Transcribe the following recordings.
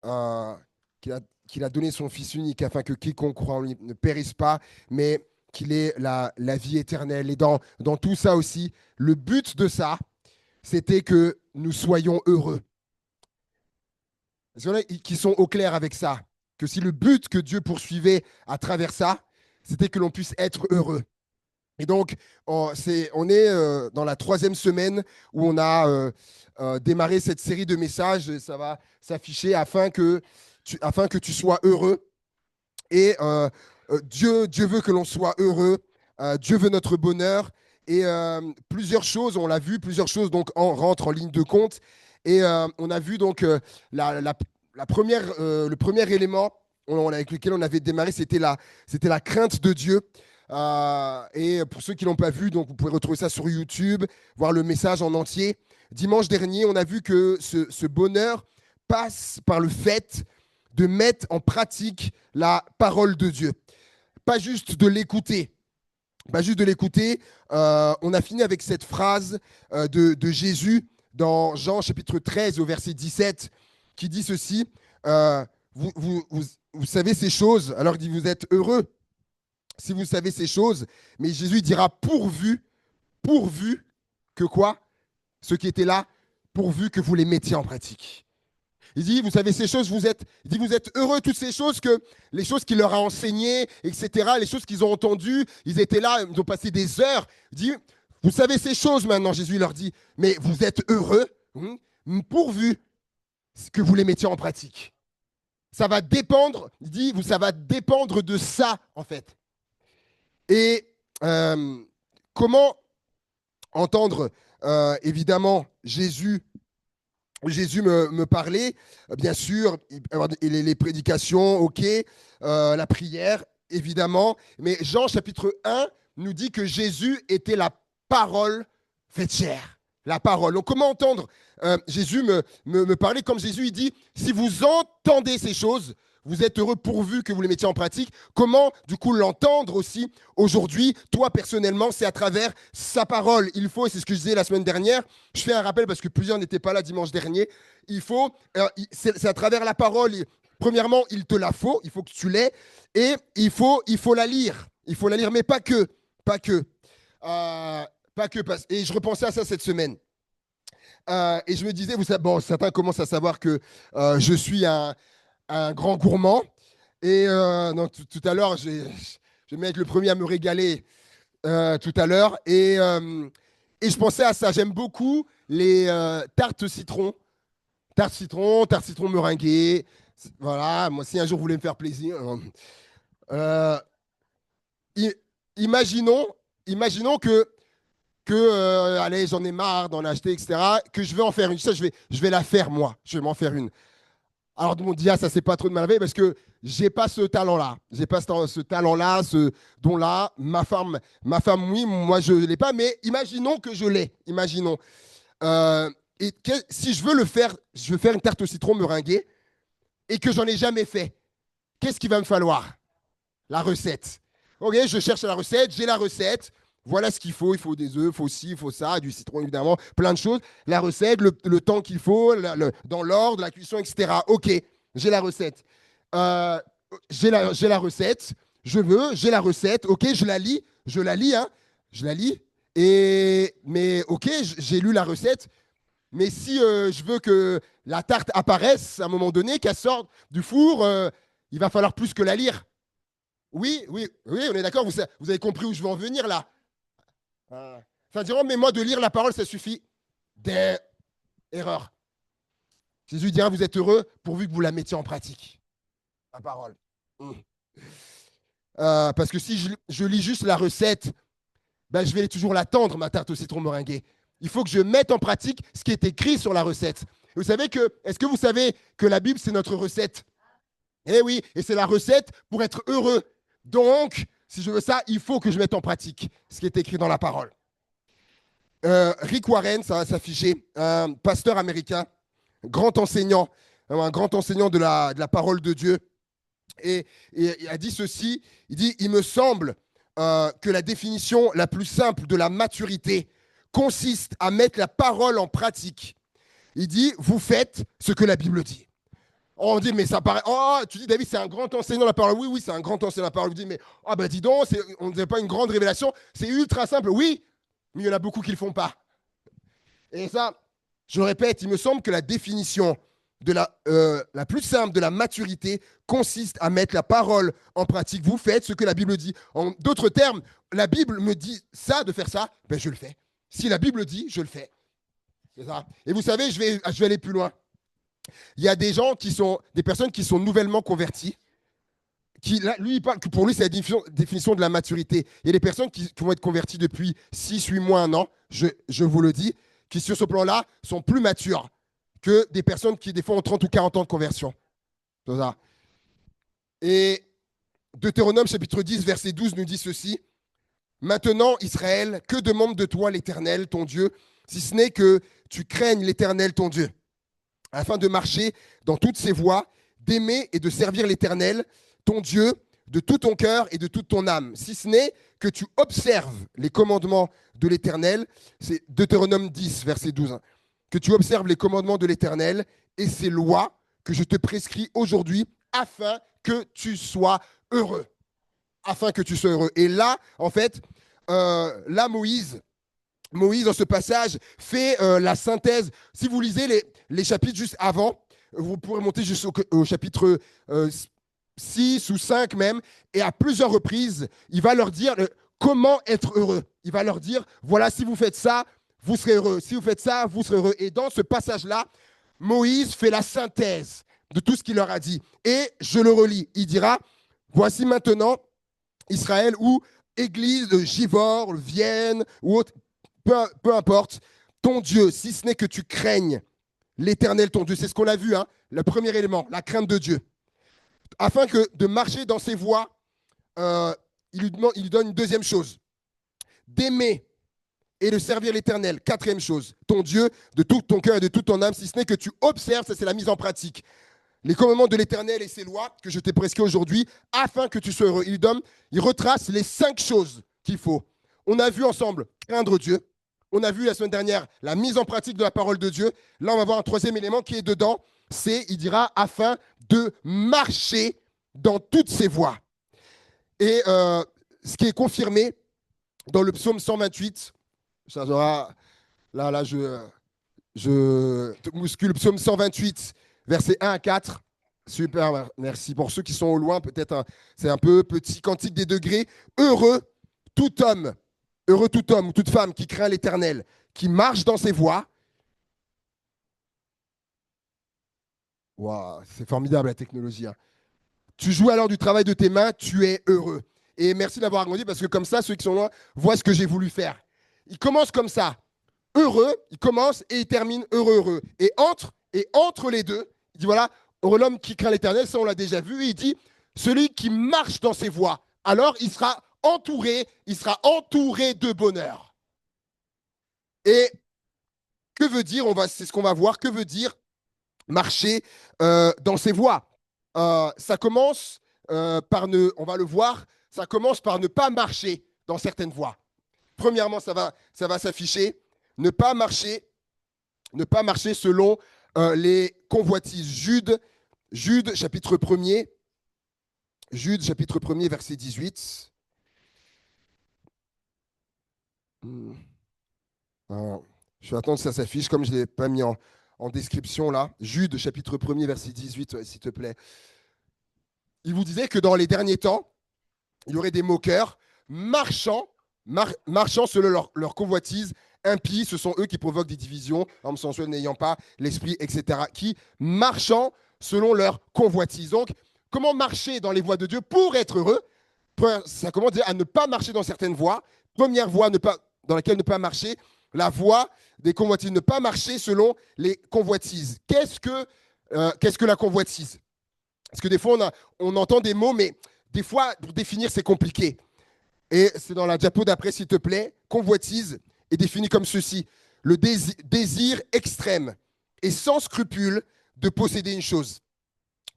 euh, qu'il a, qu'il a donné son Fils unique afin que quiconque croit en lui ne périsse pas, mais qu'il ait la vie éternelle. Et dans tout ça aussi, le but de ça, c'était que nous soyons heureux. Est-ce qu'il y en a qui sont au clair avec ça? Que si le but que Dieu poursuivait à travers ça, c'était que l'on puisse être heureux. Et donc, on est dans la troisième semaine où on a démarré cette série de messages. Ça va s'afficher afin que tu sois heureux. Et Dieu veut que l'on soit heureux. Dieu veut notre bonheur. Et plusieurs choses, on l'a vu, plusieurs choses donc rentrent en ligne de compte. Et on a vu donc la première, le premier élément avec lequel on avait démarré, c'était la crainte de Dieu. Et pour ceux qui ne l'ont pas vu, donc vous pouvez retrouver ça sur YouTube, voir le message en entier. Dimanche dernier, on a vu que ce bonheur passe par le fait de mettre en pratique la parole de Dieu. Pas juste de l'écouter. Pas juste de l'écouter. On a fini avec cette phrase de Jésus dans Jean chapitre 13 au verset 17 qui dit ceci. Vous savez ces choses, alors il dit vous êtes heureux si vous savez ces choses, mais Jésus dira pourvu que quoi? Ceux qui étaient là, pourvu que vous les mettiez en pratique. Il dit, vous savez ces choses, il dit, vous êtes heureux, toutes ces choses, les choses qu'il leur a enseignées, etc., les choses qu'ils ont entendues, ils étaient là, ils ont passé des heures. Il dit, vous savez ces choses maintenant, Jésus leur dit, mais vous êtes heureux, pourvu que vous les mettiez en pratique. Ça va dépendre, il dit, ça va dépendre de ça, en fait. Et comment entendre, évidemment, Jésus me parlait, bien sûr, les prédications, ok, la prière, évidemment, mais Jean chapitre 1 nous dit que Jésus était la parole faite chair. La parole. Donc comment entendre Jésus me parler comme Jésus, il dit, si vous entendez ces choses, vous êtes heureux pourvu que vous les mettiez en pratique. Comment, du coup, l'entendre aussi aujourd'hui, toi, personnellement, c'est à travers sa parole. Il faut, et c'est ce que je disais la semaine dernière, je fais un rappel parce que plusieurs n'étaient pas là dimanche dernier, c'est à travers la parole. Premièrement, il te la faut, il faut que tu l'aies, et il faut la lire. Il faut la lire, mais pas que. Pas que. Pas que. Et je repensais à ça cette semaine. Et je me disais, bon, certains commencent à savoir que je suis un grand gourmand. Et donc, tout à l'heure, je vais être le premier à me régaler tout à l'heure. Et je pensais à ça. J'aime beaucoup les tartes citron. Tartes citron meringuées. Voilà, moi, si un jour vous voulez me faire plaisir. Euh, imaginons que allez, j'en ai marre d'en acheter, etc., que je vais en faire une. Ça, je vais la faire, moi. Je vais m'en faire une. Alors, on dit, ah, ça, c'est pas trop de mal parce que j'ai pas ce talent-là. J'ai pas ce talent-là, ce don-là. Ma femme, oui, moi, je l'ai pas, mais imaginons que je l'ai. Imaginons. Si je veux le faire, je veux faire une tarte au citron meringuée et que j'en ai jamais fait, qu'est-ce qu'il va me falloir? La recette. Ok, je cherche la recette, j'ai la recette. Voilà ce qu'il faut. Il faut des œufs, il faut ci, il faut ça, du citron évidemment, plein de choses. La recette, le temps qu'il faut, dans l'ordre, la cuisson, etc. Ok, j'ai la recette. Euh, j'ai la recette. J'ai la recette. Ok, je la lis, hein. Je la lis. Mais ok, j'ai lu la recette. Mais si je veux que la tarte apparaisse à un moment donné, qu'elle sorte du four, il va falloir plus que la lire. Oui, oui, oui, on est d'accord, vous avez compris où je veux en venir là. Enfin, diront, mais moi, de lire la parole, ça suffit. Des erreurs. Jésus dira, vous êtes heureux pourvu que vous la mettiez en pratique. La parole. Parce que si je lis juste la recette, ben, je vais toujours l'attendre, ma tarte au citron meringuée. Il faut que je mette en pratique ce qui est écrit sur la recette. Vous savez est-ce que vous savez que la Bible, c'est notre recette? Eh oui, et c'est la recette pour être heureux. Donc, si je veux ça, il faut que je mette en pratique ce qui est écrit dans la parole. Rick Warren, ça va s'afficher, un pasteur américain, grand enseignant, un grand enseignant de la parole de Dieu. Et il a dit ceci, il dit, il me semble que la définition la plus simple de la maturité consiste à mettre la parole en pratique. Il dit, vous faites ce que la Bible dit. On dit, mais ça paraît. Oh, tu dis, David, c'est un grand enseignant de la parole. Oui, oui, c'est un grand enseignant de la parole. Vous dites, mais oh, bah dis donc, on ne dirait pas une grande révélation. C'est ultra simple. Oui, mais il y en a beaucoup qui ne le font pas. Et ça, je le répète, il me semble que la définition de la plus simple de la maturité consiste à mettre la parole en pratique. Vous faites ce que la Bible dit. En d'autres termes, la Bible me dit ça, de faire ça, ben je le fais. Si la Bible dit, je le fais. C'est ça. Et vous savez, je vais aller plus loin. Il y a des gens des personnes qui sont nouvellement converties. Là, lui, il parle que pour lui, c'est la définition de la maturité. Il y a des personnes qui vont être converties depuis 6, 8 mois, 1 an, je vous le dis, qui sur ce plan-là sont plus matures que des personnes qui, des fois, ont 30 ou 40 ans de conversion. C'est ça. Et Deutéronome chapitre 10, verset 12 nous dit ceci. Maintenant, Israël, que demande de toi l'Éternel, ton Dieu, si ce n'est que tu craignes l'Éternel, ton Dieu, afin de marcher dans toutes ses voies, d'aimer et de servir l'Éternel, ton Dieu, de tout ton cœur et de toute ton âme, si ce n'est que tu observes les commandements de l'Éternel, c'est Deutéronome 10, verset 12, hein, que tu observes les commandements de l'Éternel et ses lois que je te prescris aujourd'hui, afin que tu sois heureux. Afin que tu sois heureux. Et là, en fait, là, Moïse, dans ce passage, fait la synthèse. Si vous lisez les chapitres juste avant, vous pourrez monter jusqu'au chapitre 6 ou 5 même, et à plusieurs reprises, il va leur dire comment être heureux. Il va leur dire, voilà, si vous faites ça, vous serez heureux. Si vous faites ça, vous serez heureux. Et dans ce passage-là, Moïse fait la synthèse de tout ce qu'il leur a dit. Et je le relis. Il dira, voici maintenant Israël ou église de Givor, Vienne ou autre, peu importe, ton Dieu, si ce n'est que tu craignes l'Éternel, ton Dieu. C'est ce qu'on a vu, hein, le premier élément, la crainte de Dieu. Afin que de marcher dans ses voies, il lui donne une deuxième chose, d'aimer et de servir l'Éternel. Quatrième chose, ton Dieu, de tout ton cœur et de toute ton âme, si ce n'est que tu observes, ça c'est la mise en pratique, les commandements de l'Éternel et ses lois que je t'ai prescrits aujourd'hui, afin que tu sois heureux. Il retrace les 5 choses qu'il faut. On a vu ensemble craindre Dieu. On a vu la semaine dernière la mise en pratique de la parole de Dieu. Là, on va voir un troisième élément qui est dedans. Il dira, afin de marcher dans toutes ses voies. Et ce qui est confirmé dans le psaume 128, ça sera, là, je te muscule, psaume 128, versets 1 à 4. Super, merci. Pour ceux qui sont au loin, peut-être c'est un peu petit cantique des degrés. Heureux tout homme ou toute femme qui craint l'Éternel, qui marche dans ses voies. Wow, c'est formidable la technologie. Hein. Tu joues alors du travail de tes mains, tu es heureux. Et merci d'avoir agrandi parce que comme ça, ceux qui sont loin voient ce que j'ai voulu faire. Il commence comme ça, heureux, il commence et il termine heureux. Et entre les deux, il dit voilà, heureux l'homme qui craint l'Éternel, ça on l'a déjà vu, il dit celui qui marche dans ses voies, alors il sera entouré de bonheur. Et que veut dire, c'est ce qu'on va voir, que veut dire marcher dans ses voies. Ça commence on va le voir, ça commence par ne pas marcher dans certaines voies. Premièrement, ça va s'afficher, ne pas marcher selon les convoitises. Jude, chapitre 1er, verset 18. Je vais attendre que ça s'affiche, comme je ne l'ai pas mis en description là. Jude, chapitre 1er, verset 18, s'il te plaît. Il vous disait que dans les derniers temps, il y aurait des moqueurs marchant selon leur convoitise impie. Ce sont eux qui provoquent des divisions, hommes sensuels n'ayant pas l'esprit, etc. Qui marchant selon leur convoitise. Donc, comment marcher dans les voies de Dieu pour être heureux? Ça commence à ne pas marcher dans certaines voies. Première voie dans laquelle ne pas marcher, la voie des convoitises. Ne pas marcher selon les convoitises. Qu'est-ce que la convoitise? Parce que des fois, on entend des mots, mais des fois, pour définir, c'est compliqué. Et c'est dans la diapo d'après, s'il te plaît. Convoitise est définie comme ceci. Le désir extrême et sans scrupule de posséder une chose.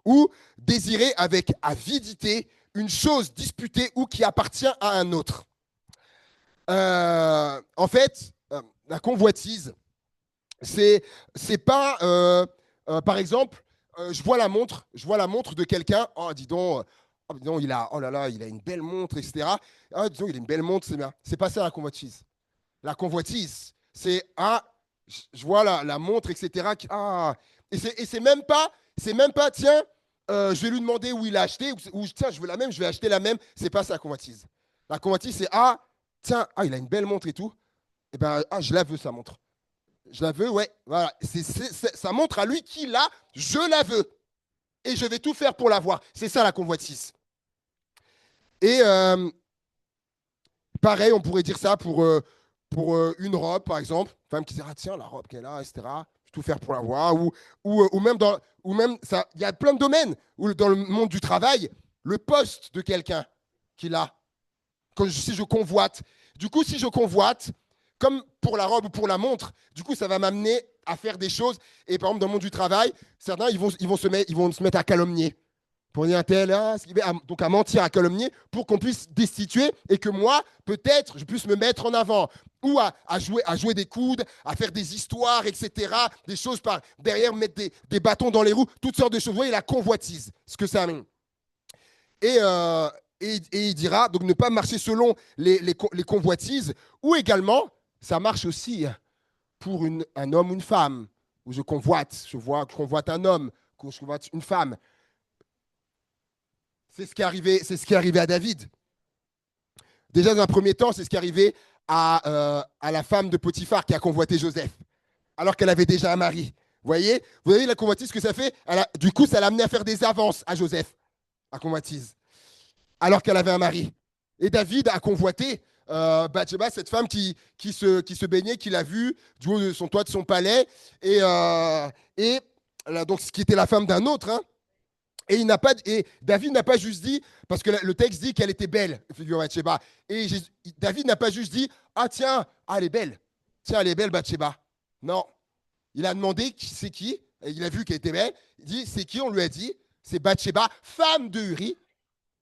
Ou désirer avec avidité une chose disputée ou qui appartient à un autre. En fait, la convoitise, c'est pas, par exemple, je vois la montre de quelqu'un. Oh, dis donc, oh là là, il a une belle montre, etc. Ah, dis donc, il a une belle montre, c'est bien. C'est pas ça la convoitise. La convoitise, c'est je vois la montre, etc. Et c'est même pas, tiens, je vais lui demander où il a acheté, ou tiens, je veux la même, je vais acheter la même. C'est pas ça la convoitise. La convoitise, c'est tiens, il a une belle montre et tout. Et ben, je la veux, sa montre. Je la veux, ouais. Voilà. Ça montre à lui qu'il l'a, je la veux. Et je vais tout faire pour l'avoir. C'est ça la convoitise. Et pareil, on pourrait dire ça pour une robe, par exemple. Une femme qui dirait, tiens, la robe qu'elle a, etc. Je vais tout faire pour l'avoir. Ou même, ça, il y a plein de domaines où dans le monde du travail, le poste de quelqu'un qu'il a, si je convoite. Du coup, si je convoite, comme pour la robe ou pour la montre, du coup, ça va m'amener à faire des choses. Et par exemple, dans le monde du travail, certains, ils vont se mettre à calomnier. Pour dire un tel, donc à mentir, à calomnier, pour qu'on puisse destituer et que moi, peut-être, je puisse me mettre en avant. Ou à jouer des coudes, à faire des histoires, etc. Des choses par derrière, mettre des bâtons dans les roues, toutes sortes de choses. Vous voyez, la convoitise, ce que ça amène. Et, il dira, donc ne pas marcher selon les convoitises, ou également, ça marche aussi pour un homme ou une femme, où je convoite un homme, que je convoite une femme. C'est ce qui est arrivé à David. Déjà, dans un premier temps, c'est ce qui est arrivé à la femme de Potiphar qui a convoité Joseph, alors qu'elle avait déjà un mari. Vous voyez la convoitise que ça fait. Du coup, ça l'a amené à faire des avances à Joseph, la convoitise, alors qu'elle avait un mari. Et David a convoité Bathsheba, cette femme qui se baignait, qu'il a vue du haut de son toit de son palais, et donc, ce qui était la femme d'un autre, hein. Et David n'a pas juste dit, parce que le texte dit qu'elle était belle, figure Bathsheba. Et David n'a pas juste dit, tiens, elle est belle. Tiens, elle est belle, Bathsheba. Non. Il a demandé c'est qui, et il a vu qu'elle était belle. Il dit, c'est qui? On lui a dit, c'est Bathsheba, femme de Uri.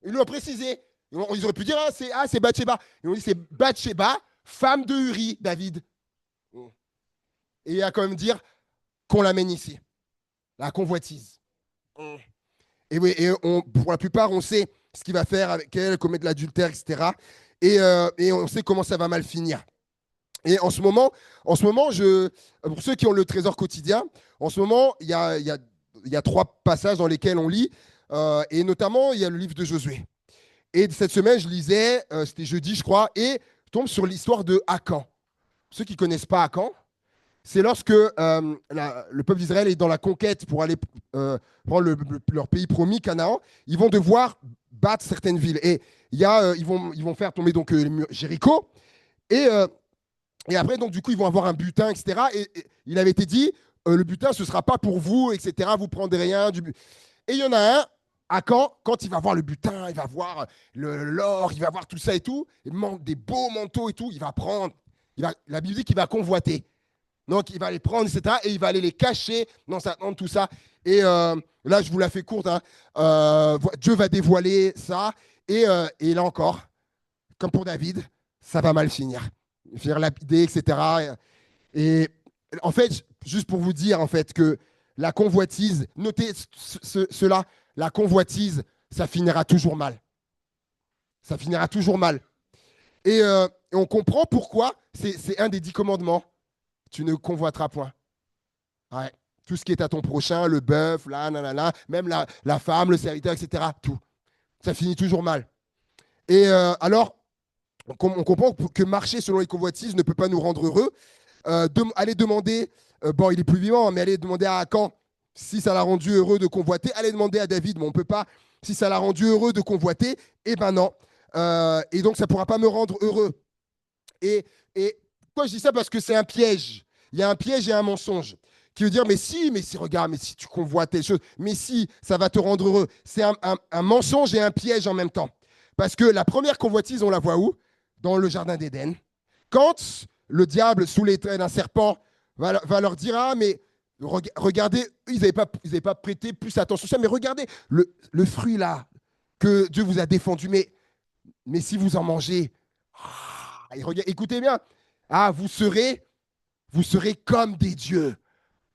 Ils lui ont précisé. Ils auraient pu dire, c'est Bathsheba. Ils ont dit, c'est Bathsheba, femme de Uri, David. Et il a quand même dire qu'on l'amène ici. La convoitise. Et oui, pour la plupart, on sait ce qu'il va faire avec elle, commettre de l'adultère, etc. Et on sait comment ça va mal finir. Et en ce moment, pour ceux qui ont le trésor quotidien, en ce moment, il y a 3 passages dans lesquels on lit, et notamment, il y a le livre de Josué. Et cette semaine, je lisais, c'était jeudi, je crois, et je tombe sur l'histoire de Akan. Ceux qui ne connaissent pas Akan, c'est lorsque le peuple d'Israël est dans la conquête pour aller prendre leur pays promis, Canaan, ils vont devoir battre certaines villes. Et ils vont faire tomber donc Jéricho. Et après, donc, du coup, ils vont avoir un butin, etc. Et il avait été dit, le butin, ce ne sera pas pour vous, etc. Vous ne prendrez rien. Et il y en a un, quand il va voir le butin, il va voir l'or, il va voir tout ça et tout, des beaux manteaux et tout, il va prendre. La Bible dit qu'il va convoiter. Donc, il va les prendre, etc. Et il va aller les cacher dans tout ça. Et là, je vous la fais courte. Hein. Dieu va dévoiler ça. Et là encore, comme pour David, ça va mal finir. Finir lapidé, etc. Et en fait, juste pour vous dire en fait, que la convoitise, notez cela, la convoitise, ça finira toujours mal. Ça finira toujours mal. Et on comprend pourquoi c'est un des 10 commandements. Tu ne convoiteras point. Ouais. Tout ce qui est à ton prochain, le bœuf, même la femme, le serviteur, etc. Tout. Ça finit toujours mal. Et alors, on comprend que marcher selon les convoitises ne peut pas nous rendre heureux. Aller demander, bon, il est plus vivant, mais aller demander à Akan si ça l'a rendu heureux de convoiter. Aller demander à David, mais on ne peut pas. Si ça l'a rendu heureux de convoiter, eh ben non. Et donc, ça ne pourra pas me rendre heureux. Et pourquoi je dis ça? Parce que c'est un piège. Il y a un piège et un mensonge qui veut dire, mais si, regarde, mais si tu convoites telle chose, mais si, ça va te rendre heureux. C'est un mensonge et un piège en même temps. Parce que la première convoitise, on la voit où? Dans le jardin d'Éden. Quand le diable, sous les traits d'un serpent, va leur dire, mais regardez, ils n'avaient pas prêté plus attention à ça, mais regardez, le fruit là, que Dieu vous a défendu, mais si vous en mangez, écoutez bien, vous serez comme des dieux.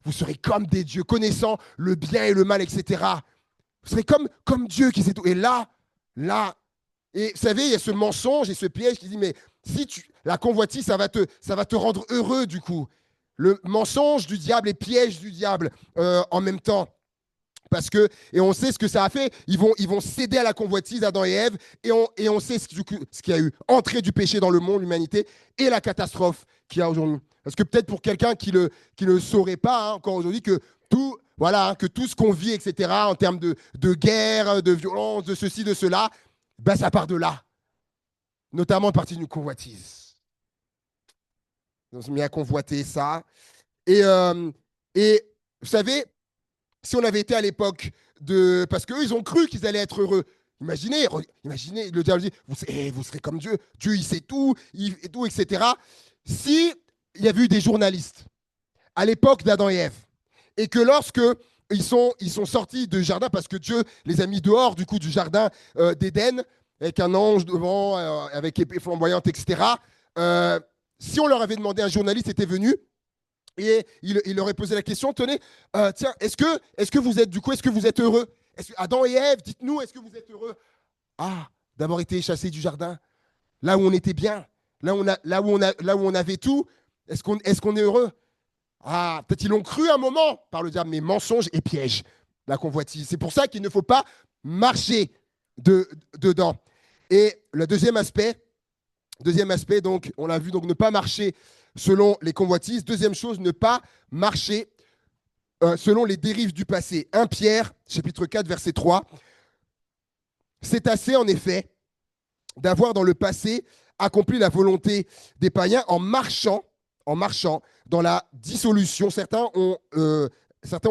vous serez comme des dieux, connaissant le bien et le mal, etc. Vous serez comme Dieu qui sait tout. Et là, et vous savez, il y a ce mensonge et ce piège qui dit, mais si la convoitise, ça va te rendre heureux du coup. Le mensonge du diable et piège du diable en même temps. Parce que, et on sait ce que ça a fait, ils vont céder à la convoitise, Adam et Ève, et on sait ce qu'il y a eu, entrée du péché dans le monde, l'humanité, et la catastrophe qu'il y a aujourd'hui. Parce que peut-être pour quelqu'un qui le saurait pas, encore aujourd'hui, que tout, voilà, que tout ce qu'on vit, etc., en termes de guerre, de violence, de ceci, de cela, ben ça part de là. Notamment partie d'une convoitise. Ils ont mis à convoiter ça. Et vous savez, si on avait été à l'époque de... Parce qu'eux, ils ont cru qu'ils allaient être heureux. Imaginez, le diable dit, vous serez comme Dieu. Dieu, il sait tout, etc. Si il y avait eu des journalistes à l'époque d'Adam et Ève, et que lorsque ils sont sortis du jardin, parce que Dieu les a mis dehors du coup du jardin d'Éden, avec un ange devant, avec épée flamboyante, etc. Si on leur avait demandé, un journaliste était venu, et il leur a posé la question, tenez, tiens, est-ce que vous êtes, du coup, est-ce que vous êtes heureux? Adam et Ève, dites-nous, est-ce que vous êtes heureux? Ah, d'avoir été chassés du jardin, là où on était bien, là où on avait tout, est-ce qu'on est heureux? Ah, peut-être ils l'ont cru un moment par le diable, mais mensonge et piège, la convoitise. C'est pour ça qu'il ne faut pas marcher dedans. Et le deuxième aspect, donc, on l'a vu, donc ne pas marcher selon les convoitises. Deuxième chose, ne pas marcher selon les dérives du passé. 1 Pierre, chapitre 4, verset 3. C'est assez, en effet, d'avoir dans le passé accompli la volonté des païens en marchant dans la dissolution. Certains ont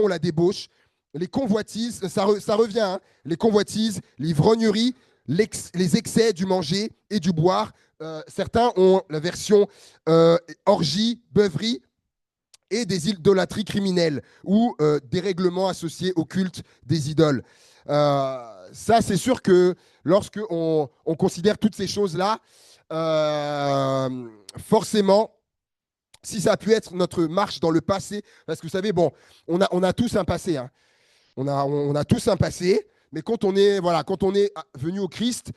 la débauche. Les convoitises, ça revient, hein, les convoitises, l'ivrognerie, les excès du manger et du boire. Certains ont la version orgie, beuverie et des idolâtries criminelles ou des règlements associés au culte des idoles. Ça, c'est sûr que lorsque on considère toutes ces choses-là, forcément, si ça a pu être notre marche dans le passé, parce que vous savez, bon, on a tous un passé, hein. On a tous un passé, mais quand on est venu au Christ,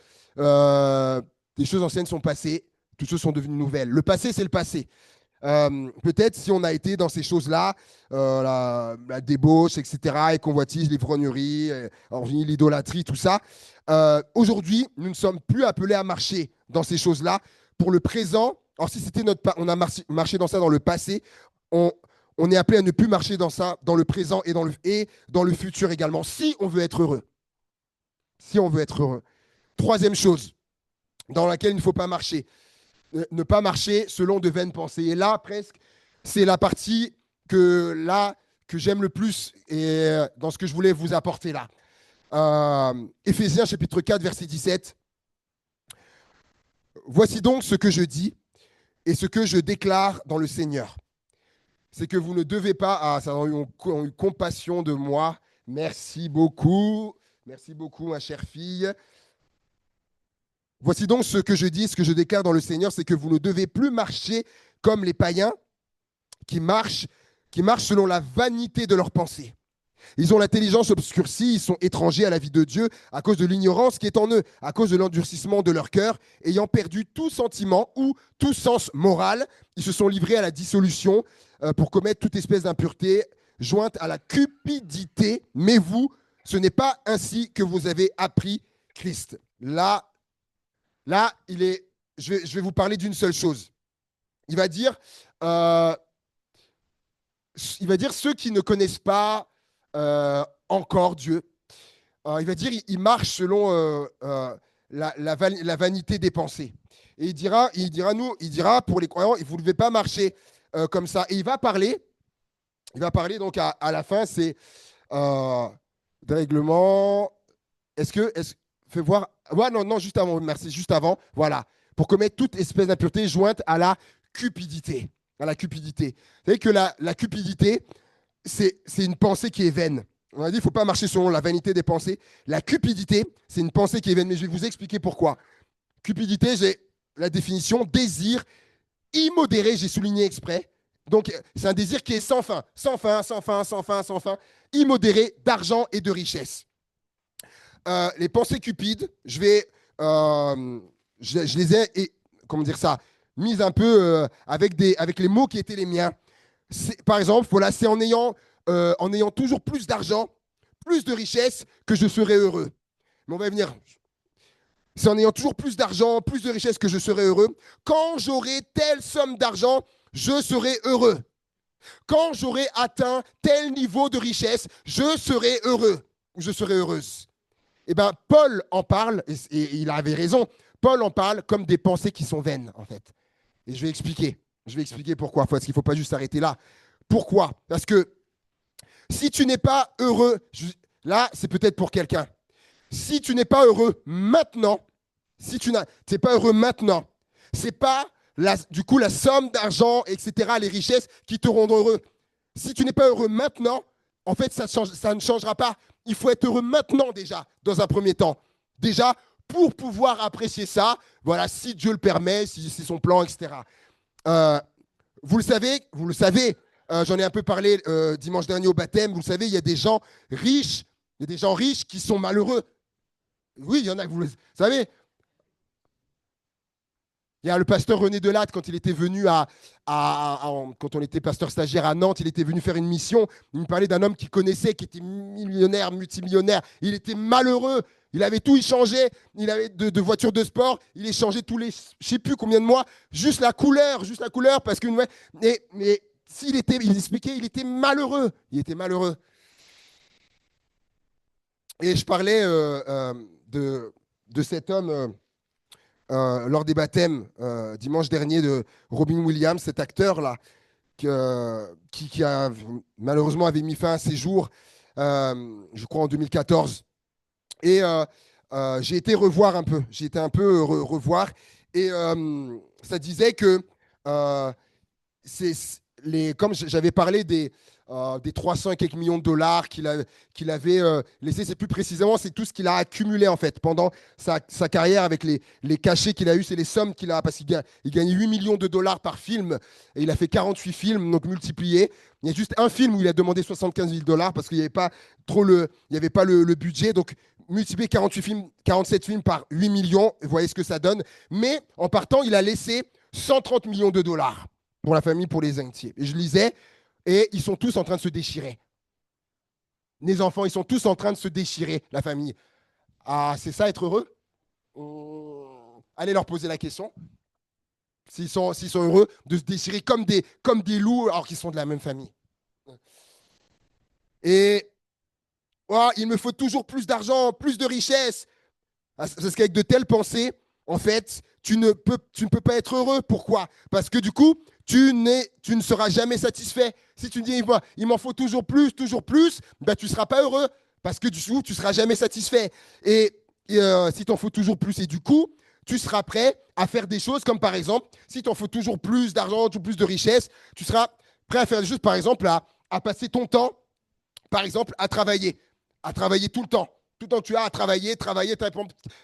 les choses anciennes sont passées, toutes choses sont devenues nouvelles. Le passé, c'est le passé. Peut-être si on a été dans ces choses-là, la débauche, etc., et convoitise, l'ivrognerie, l'idolâtrie, tout ça, aujourd'hui, nous ne sommes plus appelés à marcher dans ces choses-là. Pour le présent, alors si c'était on a marché dans ça dans le passé, on est appelé à ne plus marcher dans ça dans le présent et dans le futur également, si on veut être heureux. Si on veut être heureux. Troisième chose dans laquelle il ne faut pas marcher. Ne pas marcher selon de vaines pensées. Et là, presque, c'est la partie que j'aime le plus et dans ce que je voulais vous apporter là. Éphésiens chapitre 4, verset 17. Voici donc ce que je dis et ce que je déclare dans le Seigneur. C'est que vous ne devez pas... Ah, ça a eu compassion de moi. Merci beaucoup. Merci beaucoup, ma chère fille. Voici donc ce que je dis, ce que je déclare dans le Seigneur, c'est que vous ne devez plus marcher comme les païens qui marchent selon la vanité de leurs pensées. Ils ont l'intelligence obscurcie, ils sont étrangers à la vie de Dieu à cause de l'ignorance qui est en eux, à cause de l'endurcissement de leur cœur, ayant perdu tout sentiment ou tout sens moral. Ils se sont livrés à la dissolution pour commettre toute espèce d'impureté jointe à la cupidité. Mais vous, ce n'est pas ainsi que vous avez appris Christ. Là, je vais vous parler d'une seule chose. Il va dire ceux qui ne connaissent pas encore Dieu. Il va dire il marche selon la vanité des pensées. Et il dira pour les croyants, vous ne devez pas marcher comme ça. Et il va parler donc à la fin, c'est dérèglement. Fais voir. Ouais, non, juste avant, merci, juste avant. Voilà. Pour commettre toute espèce d'impureté jointe à la cupidité. À la cupidité. Vous savez que la cupidité, c'est une pensée qui est vaine. On a dit, il ne faut pas marcher selon la vanité des pensées. La cupidité, c'est une pensée qui est vaine. Mais je vais vous expliquer pourquoi. Cupidité, j'ai la définition, désir immodéré, j'ai souligné exprès, Donc, c'est un désir qui est sans fin, sans fin, sans fin, sans fin, sans fin, immodéré d'argent et de richesse. Les pensées cupides, je les ai, comment dire ça, mises un peu avec les mots qui étaient les miens. Par exemple, voilà, c'est en ayant toujours plus d'argent, plus de richesse que je serai heureux. Mais on va y venir. C'est en ayant toujours plus d'argent, plus de richesse que je serai heureux. Quand j'aurai telle somme d'argent, je serai heureux. Quand j'aurai atteint tel niveau de richesse, je serai heureux ou je serai heureuse. Eh bien, Paul en parle, et il avait raison. Paul en parle comme des pensées qui sont vaines, en fait. Et je vais expliquer. Je vais expliquer pourquoi. Parce qu'il ne faut pas juste s'arrêter là. Pourquoi? Parce que si tu n'es pas heureux, là, c'est peut-être pour quelqu'un. Si tu n'es pas heureux maintenant, si tu n'es pas heureux maintenant, c'est pas du coup la somme d'argent, etc., les richesses qui te rendront heureux. Si tu n'es pas heureux maintenant, en fait, ça ne changera pas. Il faut être heureux maintenant déjà, dans un premier temps. Déjà, pour pouvoir apprécier ça, voilà, si Dieu le permet, si c'est son plan, etc. Vous le savez, j'en ai un peu parlé dimanche dernier au baptême, vous le savez, il y a des gens riches, qui sont malheureux. Oui, il y en a, vous le savez. Il y a le pasteur René Delatte, quand il était venu quand on était pasteur stagiaire à Nantes, il était venu faire une mission. Il me parlait d'un homme qu'il connaissait, qui était millionnaire, multimillionnaire. Il était malheureux. Il avait tout échangé. Il avait de voitures de sport. Il échangeait tous les, je ne sais plus combien de mois, juste la couleur, parce que, mais il expliquait, il était malheureux. Il était malheureux. Et je parlais de cet homme. Lors des baptêmes dimanche dernier de Robin Williams, cet acteur-là, qui a, malheureusement avait mis fin à ses jours, je crois en 2014. Et j'ai été revoir un peu, revoir, et ça disait que comme j'avais parlé des 300 et quelques millions de dollars qu'il avait laissé, c'est plus précisément, c'est tout ce qu'il a accumulé en fait pendant sa carrière avec les cachets qu'il a eu, c'est les sommes qu'il a, parce qu'il gagnait 8 millions de dollars par film, et il a fait 48 films, donc multipliés. Il y a juste un film où il a demandé 75 000 dollars parce qu'il n'y avait pas le budget, donc multiplier 48 films, 47 films par 8 millions, vous voyez ce que ça donne. Mais en partant, il a laissé 130 millions de dollars pour la famille, pour les héritiers. Et je lisais, et ils sont tous en train de se déchirer. Les enfants, ils sont tous en train de se déchirer, la famille. Ah, c'est ça être heureux? Allez leur poser la question. S'ils sont heureux de se déchirer comme des loups alors qu'ils sont de la même famille. Et oh, il me faut toujours plus d'argent, plus de richesse. Parce qu'avec de telles pensées, en fait, tu ne peux pas être heureux. Pourquoi? Parce que du coup, tu ne seras jamais satisfait. Si tu dis, il m'en faut toujours plus, ben, tu ne seras pas heureux. Parce que du coup, tu ne seras jamais satisfait. Et si tu en faut toujours plus, et du coup, tu seras prêt à faire des choses comme par exemple, si tu en faut toujours plus d'argent, toujours plus de richesse, tu seras prêt à faire des choses, par exemple, à passer ton temps, par exemple, à travailler tout le temps. Tout le temps, tu as à travailler.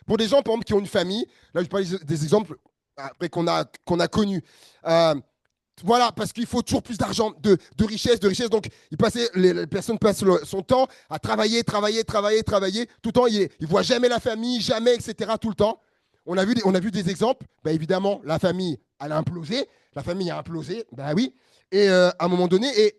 Pour des gens, par exemple, qui ont une famille, là, je parle des exemples après qu'on a connus. Voilà, parce qu'il faut toujours plus d'argent, de richesse. Donc, les personnes passent son temps à travailler. Tout le temps, ils ne voient jamais la famille, jamais, etc. Tout le temps. On a vu des exemples. Ben, évidemment, la famille, elle a implosé. La famille a implosé, ben oui. Et à un moment donné, et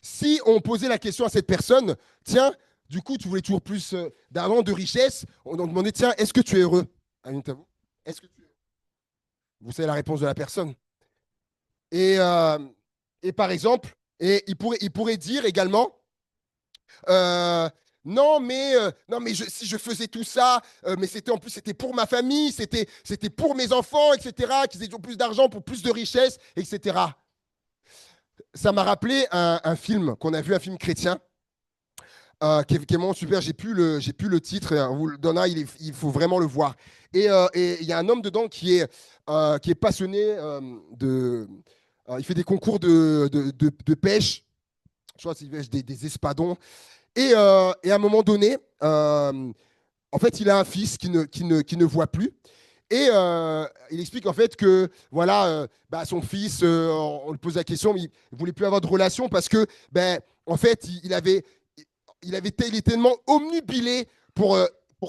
si on posait la question à cette personne, tiens, du coup, tu voulais toujours plus d'argent, de richesse, on demandait, tiens, est-ce que tu es heureux? Est-ce que tu es heureux? Vous savez la réponse de la personne. Et, euh, et par exemple, il pourrait dire également, euh, non, mais si je faisais tout ça, mais en plus c'était pour ma famille, c'était pour mes enfants, etc., qu'ils aient toujours plus d'argent, pour plus de richesse, etc. Ça m'a rappelé un film qu'on a vu, un film chrétien, qui est vraiment super. J'ai plus le titre. On vous le donnera. Il faut vraiment le voir. Et il y a un homme dedans qui est passionné il fait des concours de pêche. Je crois qu'il pêche des espadons. Et à un moment donné, en fait, il a un fils qui ne voit plus. Et il explique en fait que voilà, son fils, on lui pose la question, mais il ne voulait plus avoir de relation parce que, en fait, il était tellement omnubilé pour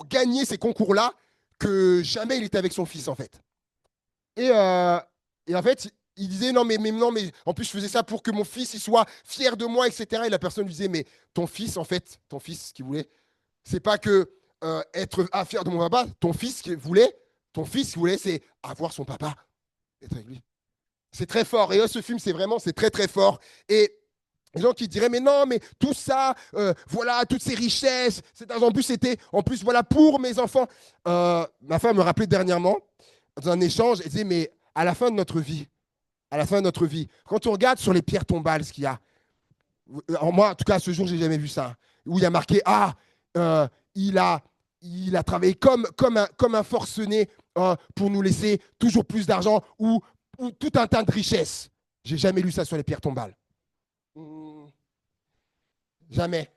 gagner ces concours-là que jamais il était avec son fils en fait. Et, euh, et en fait, il disait non, mais en plus, je faisais ça pour que mon fils il soit fier de moi, etc. Et la personne lui disait, mais ton fils, en fait, ton fils, ce qu'il voulait, c'est pas que être fier de mon papa. Ton fils voulait, c'est avoir son papa, être avec lui. C'est très fort. Et ce film, c'est très, très fort. Et les gens qui diraient, mais non, mais tout ça, voilà, toutes ces richesses, cet argent, en plus, c'était, en plus, voilà, pour mes enfants. Ma femme me rappelait dernièrement, dans un échange, elle disait, mais à la fin de notre vie, quand on regarde sur les pierres tombales ce qu'il y a, moi, en tout cas, à ce jour, j'ai jamais vu ça, où il y a marqué, euh, il a, il a travaillé comme un forcené pour nous laisser toujours plus d'argent ou tout un tas de richesses. J'ai jamais lu ça sur les pierres tombales. Hmm, jamais.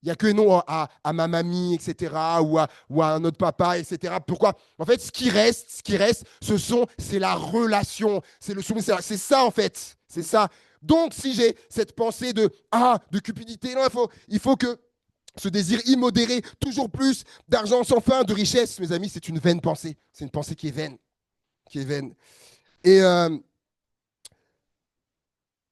Il n'y a que non à ma mamie, etc., ou à un autre papa, etc. Pourquoi? En fait, c'est la relation, c'est le souvenir, c'est ça, en fait. C'est ça. Donc, si j'ai cette pensée de cupidité, non, il faut que ce désir immodéré, toujours plus d'argent sans fin, de richesse, mes amis, c'est une vaine pensée. C'est une pensée qui est vaine. Qui est vaine. Et, euh,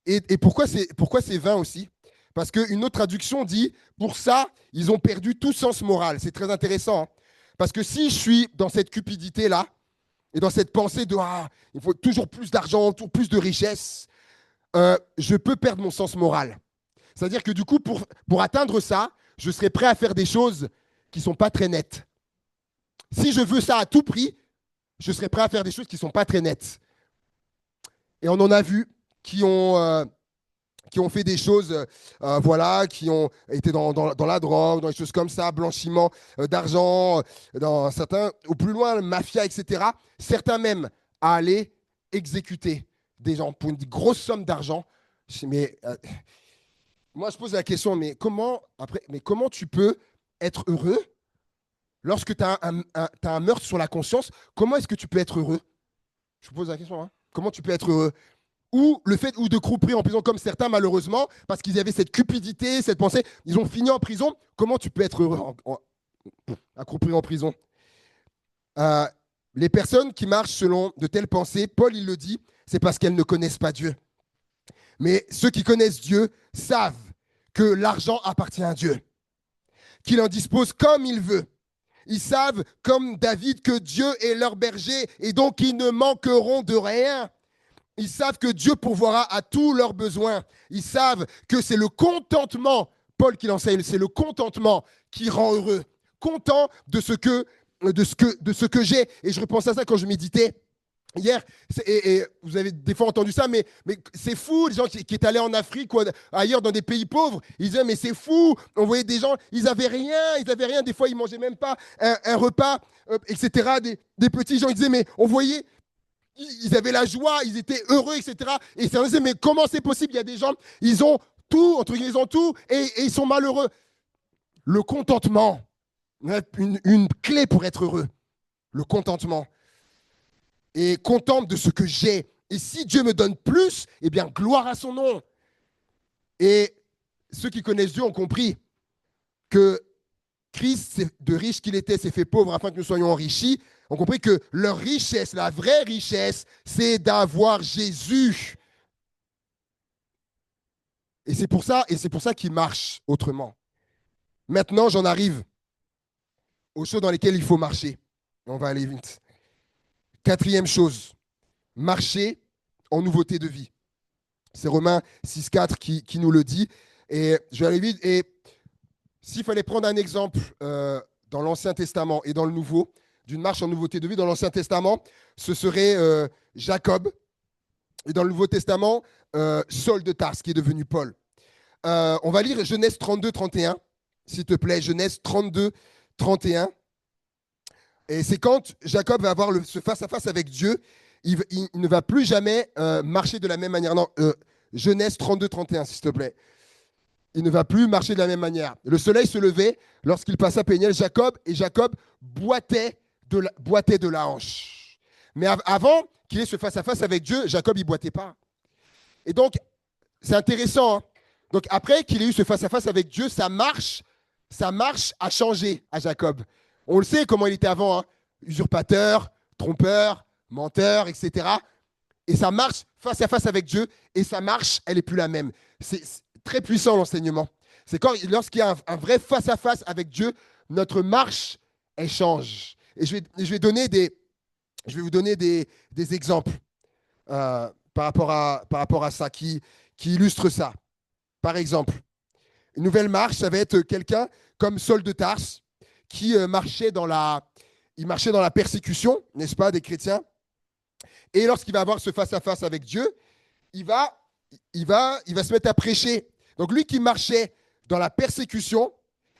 et pourquoi c'est vain aussi? Parce qu'une autre traduction dit, pour ça, ils ont perdu tout sens moral. C'est très intéressant. Hein. Parce que si je suis dans cette cupidité-là, et dans cette pensée il faut toujours plus d'argent, toujours plus de richesse, je peux perdre mon sens moral. C'est-à-dire que du coup, pour atteindre ça, je serai prêt à faire des choses qui ne sont pas très nettes. Si je veux ça à tout prix, je serai prêt à faire des choses qui ne sont pas très nettes. Et on en a vu qui ont fait des choses, voilà, qui ont été dans la drogue, dans des choses comme ça, blanchiment d'argent, dans certains, au plus loin, mafia, etc. Certains même à aller exécuter des gens pour une grosse somme d'argent. Mais moi, je pose la question, mais comment tu peux être heureux lorsque tu as un meurtre sur la conscience? Comment est-ce que tu peux être heureux? Je vous pose la question. Hein. Comment tu peux être heureux? Ou le fait de croupir en prison comme certains, malheureusement, parce qu'ils avaient cette cupidité, cette pensée, ils ont fini en prison. Comment tu peux être heureux à croupir en prison? Euh, les personnes qui marchent selon de telles pensées, Paul, il le dit, c'est parce qu'elles ne connaissent pas Dieu. Mais ceux qui connaissent Dieu savent que l'argent appartient à Dieu, qu'il en dispose comme il veut. Ils savent, comme David, que Dieu est leur berger et donc ils ne manqueront de rien. Ils savent que Dieu pourvoira à tous leurs besoins. Ils savent que c'est le contentement, Paul qui l'enseigne, c'est le contentement qui rend heureux. Content de ce que j'ai. Et je repense à ça quand je méditais hier. Et vous avez des fois entendu ça, mais c'est fou, les gens qui étaient allés en Afrique ou ailleurs dans des pays pauvres, ils disaient, mais c'est fou. On voyait des gens, ils n'avaient rien. Des fois, ils ne mangeaient même pas un repas, etc. Des petits gens, ils disaient, mais on voyait ils avaient la joie, ils étaient heureux, etc. Et ça disait, mais comment c'est possible? Il y a des gens, ils ont tout, entre guillemets, ils ont tout, et ils sont malheureux. Le contentement, une clé pour être heureux. Le contentement. Et content de ce que j'ai. Et si Dieu me donne plus, eh bien, gloire à son nom. Et ceux qui connaissent Dieu ont compris que Christ, de riche qu'il était, s'est fait pauvre afin que nous soyons enrichis. On compris que leur richesse, la vraie richesse, c'est d'avoir Jésus. Et c'est pour ça qu'ils marchent autrement. Maintenant, j'en arrive aux choses dans lesquelles il faut marcher. On va aller vite. Quatrième chose, marcher en nouveauté de vie. C'est Romains 6,4 qui nous le dit. Et je vais aller vite. Et s'il fallait prendre un exemple dans l'Ancien Testament et dans le Nouveau, d'une marche en nouveauté de vie, dans l'Ancien Testament, ce serait Jacob. Et dans le Nouveau Testament, Saul de Tarse, qui est devenu Paul. On va lire Genèse 32, 31, s'il te plaît. Genèse 32, 31. Et c'est quand Jacob va avoir ce face-à-face avec Dieu, il ne va plus jamais marcher de la même manière. Non, Genèse 32, 31, s'il te plaît. Il ne va plus marcher de la même manière. Le soleil se levait lorsqu'il passa Péniel, Jacob boitait de la hanche. Mais avant qu'il ait ce face-à-face avec Dieu, Jacob, il ne boitait pas. Et donc, c'est intéressant. Hein. Donc, après qu'il ait eu ce face-à-face avec Dieu, sa marche a changé à Jacob. On le sait comment il était avant. Hein. Usurpateur, trompeur, menteur, etc. Et ça marche face à face avec Dieu, et sa marche, elle n'est plus la même. C'est très puissant l'enseignement. C'est lorsqu'il y a un vrai face à face avec Dieu, notre marche, elle change. Et je vais vous donner des exemples par rapport à ça, qui illustrent ça. Par exemple, une nouvelle marche, ça va être quelqu'un comme Saul de Tarse, qui il marchait dans la persécution, n'est-ce pas, des chrétiens. Et lorsqu'il va avoir ce face-à-face avec Dieu, il va se mettre à prêcher. Donc lui qui marchait dans la persécution,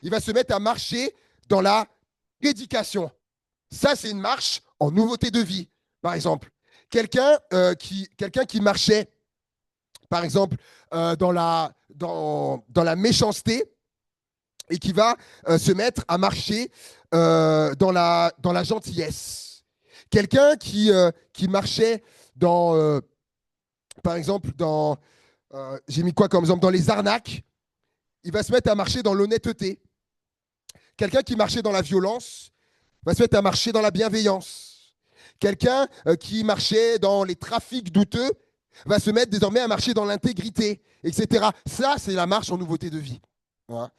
il va se mettre à marcher dans la prédication. Ça, c'est une marche en nouveauté de vie, par exemple. Quelqu'un qui marchait, par exemple, dans la méchanceté, et qui va se mettre à marcher dans la gentillesse. Quelqu'un qui marchait par exemple, j'ai mis quoi comme exemple, dans les arnaques, il va se mettre à marcher dans l'honnêteté. Quelqu'un qui marchait dans la violence va se mettre à marcher dans la bienveillance. Quelqu'un qui marchait dans les trafics douteux va se mettre désormais à marcher dans l'intégrité, etc. Ça, c'est la marche en nouveauté de vie. Voilà.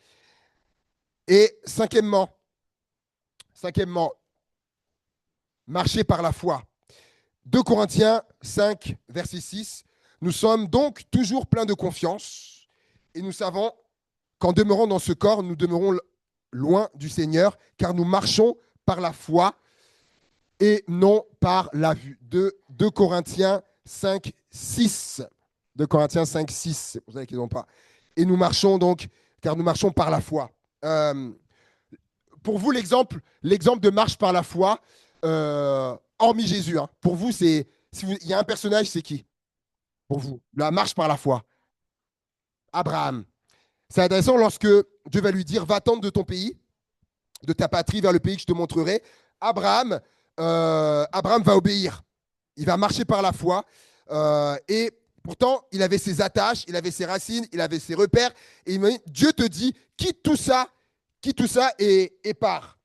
Et cinquièmement, marcher par la foi. 2 Corinthiens 5, verset 6. Nous sommes donc toujours pleins de confiance et nous savons qu'en demeurant dans ce corps, nous demeurons loin du Seigneur, car nous marchons par la foi et non par la vue. 2 Corinthiens 5, 6. 2 Corinthiens 5, 6, c'est pour ça qu'ils n'ont pas. Et nous marchons donc, car nous marchons par la foi. Pour vous, l'exemple de marche par la foi, hormis Jésus, hein, pour vous, il y a un personnage, c'est qui? Pour vous, la marche par la foi. Abraham. C'est intéressant lorsque Dieu va lui dire, va tendre de ton pays, de ta patrie vers le pays que je te montrerai. Abraham va obéir. Il va marcher par la foi. Et pourtant, il avait ses attaches, il avait ses racines, il avait ses repères. Et Dieu te dit, quitte tout ça et pars.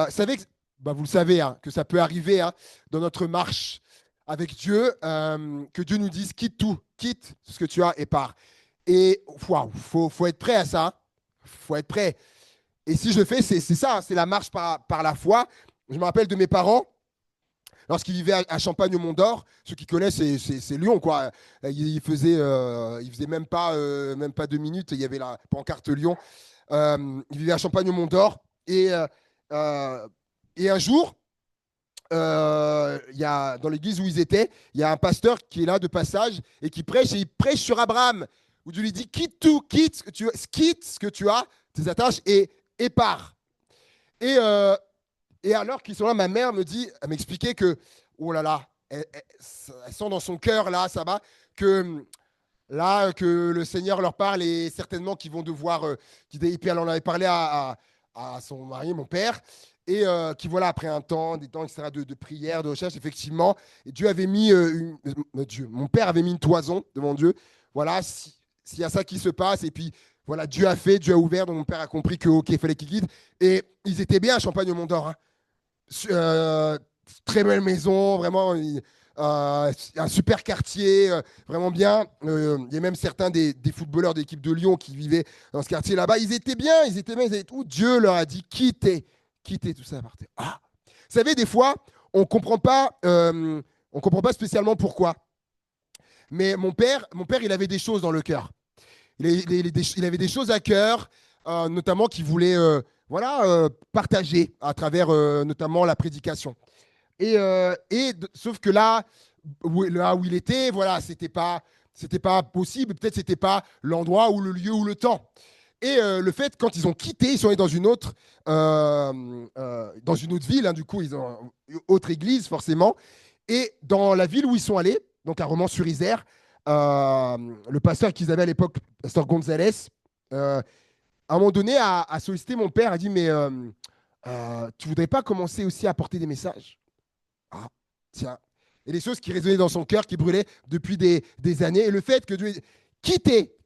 Savez que, vous le savez, hein, que ça peut arriver hein, dans notre marche avec Dieu, que Dieu nous dise, quitte tout, quitte ce que tu as et pars. Et faut être prêt à ça. Faut être prêt. Et si je le fais, c'est ça, c'est la marche par la foi. Je me rappelle de mes parents, lorsqu'ils vivaient à Champagne au Mont d'Or. Ceux qui connaissent, c'est Lyon, quoi. Ils faisaient même pas 2 minutes. Il y avait la pancarte Lyon. Ils vivaient à Champagne au Mont d'Or. Et un jour, dans l'église où ils étaient, il y a un pasteur qui est là de passage et qui prêche, et il prêche sur Abraham, où Dieu lui dit, quitte tout, quitte ce que tu as, tes attaches, et pars. Et alors qu'ils sont là, ma mère elle m'expliquait que, oh là là, elle sent dans son cœur, là, ça va, que le Seigneur leur parle, et certainement qu'ils vont devoir, elle en avait parlé à son mari, mon père, et qui, voilà, après des temps, etc., de prière, de recherche, effectivement, et Dieu avait mis, mon père avait mis une toison devant Dieu, voilà, s'il y a ça qui se passe, et puis, voilà, Dieu a ouvert, donc mon père a compris que, ok, il fallait qu'il guide, et ils étaient bien à Champagne au Mont d'Or, hein. Très belle maison, vraiment, un super quartier, vraiment bien. Il y a même certains des footballeurs d'équipe de Lyon qui vivaient dans ce quartier là-bas. Ils étaient bien, ils avaient tout. Dieu leur a dit quittez tout ça, partez. Ah. Vous savez, des fois, on ne comprend pas spécialement pourquoi. Mais mon père, il avait des choses dans le cœur. Il avait des choses à cœur, notamment qu'il voulait partager à travers notamment la prédication. Sauf que là où il était, voilà, c'était pas possible. Peut-être c'était pas l'endroit ou le lieu ou le temps. Et le fait, quand ils ont quitté, ils sont allés dans une autre ville. Hein, du coup, ils ont une autre église, forcément. Et dans la ville où ils sont allés, donc à Romans-sur-Isère, le pasteur qu'ils avaient à l'époque, pasteur Gonzalez, à un moment donné, a sollicité mon père, a dit, mais tu voudrais pas commencer aussi à apporter des messages? Ah. Tiens. Et des choses qui résonnaient dans son cœur, qui brûlaient depuis des années. Et le fait que Dieu ait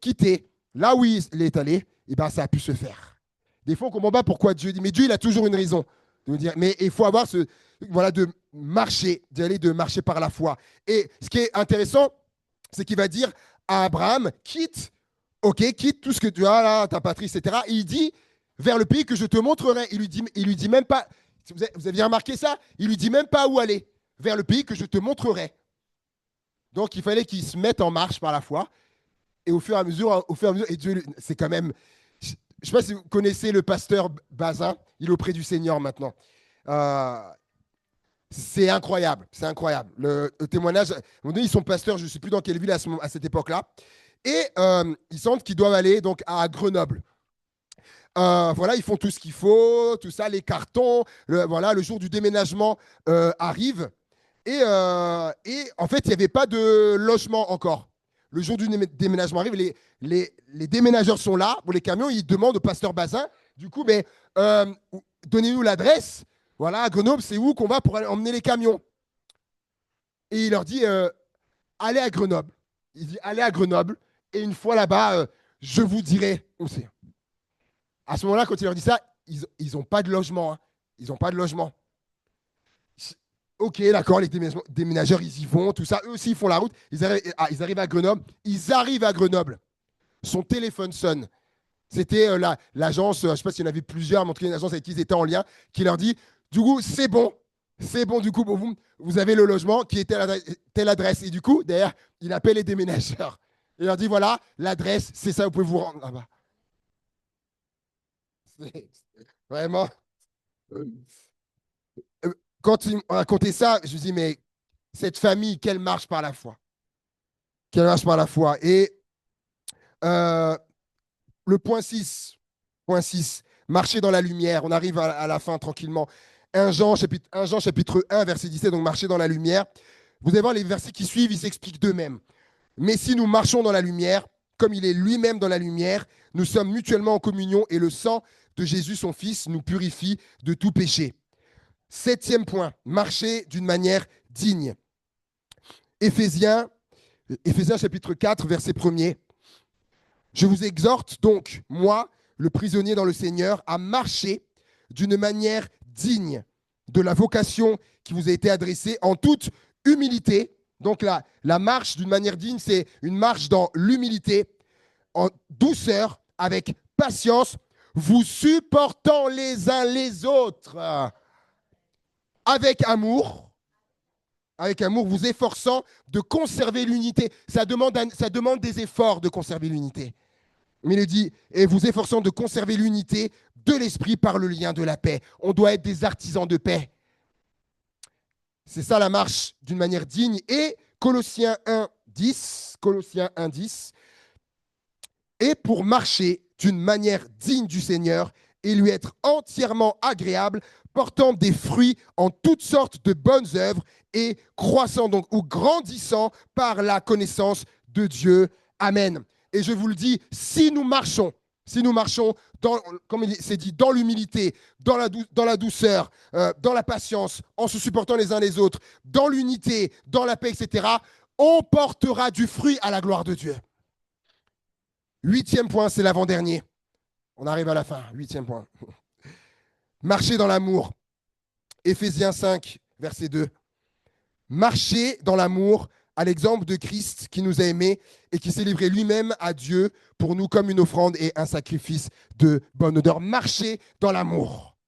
quitté là où il est allé, eh ben, ça a pu se faire. Des fois, on ne comprend pas pourquoi Dieu dit, mais Dieu, il a toujours une raison de nous dire, mais il faut avoir voilà, de marcher par la foi. Et ce qui est intéressant, c'est qu'il va dire à Abraham, quitte tout ce que tu as là, ta patrie, etc. Et il dit, vers le pays que je te montrerai. Il lui dit même pas, vous avez remarqué ça? Il lui dit même pas où aller, vers le pays que je te montrerai. Donc il fallait qu'il se mette en marche par la foi. Et au fur et à mesure, et Dieu, c'est quand même. Je ne sais pas si vous connaissez le pasteur Bazin, il est auprès du Seigneur maintenant. Euh, c'est incroyable, c'est incroyable. Le témoignage, à un moment donné, ils sont pasteurs, je ne sais plus dans quelle ville à cette époque-là. Et ils sentent qu'ils doivent aller donc à Grenoble. Voilà, ils font tout ce qu'il faut, tout ça, les cartons. Voilà, le jour du déménagement arrive. Et en fait, il n'y avait pas de logement encore. Le jour du déménagement arrive, les déménageurs sont là pour les camions, ils demandent au pasteur Bazin, du coup, mais, donnez-nous l'adresse. Voilà, à Grenoble, c'est où qu'on va pour aller emmener les camions? Et il leur dit, allez à Grenoble. Il dit, allez à Grenoble, et une fois là-bas, je vous dirai où c'est. À ce moment-là, quand il leur dit ça, ils n'ont pas de logement. Hein. Ils n'ont pas de logement. Ok, d'accord, les déménageurs, ils y vont, tout ça. Eux aussi, ils font la route. Ils arrivent à Grenoble. Ils arrivent à Grenoble. Son téléphone sonne. C'était l'agence, je ne sais pas s'il y en avait plusieurs, mais en tout cas, une agence avec qui ils étaient en lien, qui leur dit, du coup, c'est bon. C'est bon, du coup, pour vous avez le logement qui est telle adresse. Et du coup, derrière, il appelle les déménageurs. Il leur dit, voilà, l'adresse, c'est ça, vous pouvez vous rendre là-bas. Vraiment. Quand il m'a raconté ça, je me dis, mais cette famille, qu'elle marche par la foi. Qu'elle marche par la foi. Et euh, le point 6, marcher dans la lumière. On arrive à la fin tranquillement. 1 Jean, chapitre 1, verset 17, donc marcher dans la lumière. Vous allez voir les versets qui suivent, ils s'expliquent d'eux-mêmes. Mais si nous marchons dans la lumière, comme il est lui-même dans la lumière, nous sommes mutuellement en communion et le sang de Jésus, son Fils, nous purifie de tout péché. 7e point, marcher d'une manière digne. Éphésiens chapitre 4, verset 1er. Je vous exhorte donc, moi, le prisonnier dans le Seigneur, à marcher d'une manière digne de la vocation qui vous a été adressée en toute humilité. Donc la marche d'une manière digne, c'est une marche dans l'humilité, en douceur, avec patience, vous supportant les uns les autres, avec amour, vous efforçant de conserver l'unité. Ça demande des efforts de conserver l'unité. Mais il dit, et vous efforçant de conserver l'unité de l'esprit par le lien de la paix. On doit être des artisans de paix. C'est ça la marche d'une manière digne. Et Colossiens 1:10, et pour marcher d'une manière digne du Seigneur et lui être entièrement agréable, portant des fruits en toutes sortes de bonnes œuvres et croissant donc ou grandissant par la connaissance de Dieu. Amen. Et je vous le dis, si nous marchons comme il s'est dit, dans l'humilité, dans la douceur, dans la patience, en se supportant les uns les autres, dans l'unité, dans la paix, etc., on portera du fruit à la gloire de Dieu. 8e point, c'est l'avant-dernier. On arrive à la fin. 8e point. Marcher dans l'amour. Éphésiens 5, verset 2. Marcher dans l'amour à l'exemple de Christ qui nous a aimés et qui s'est livré lui-même à Dieu pour nous comme une offrande et un sacrifice de bonne odeur. Marcher dans l'amour.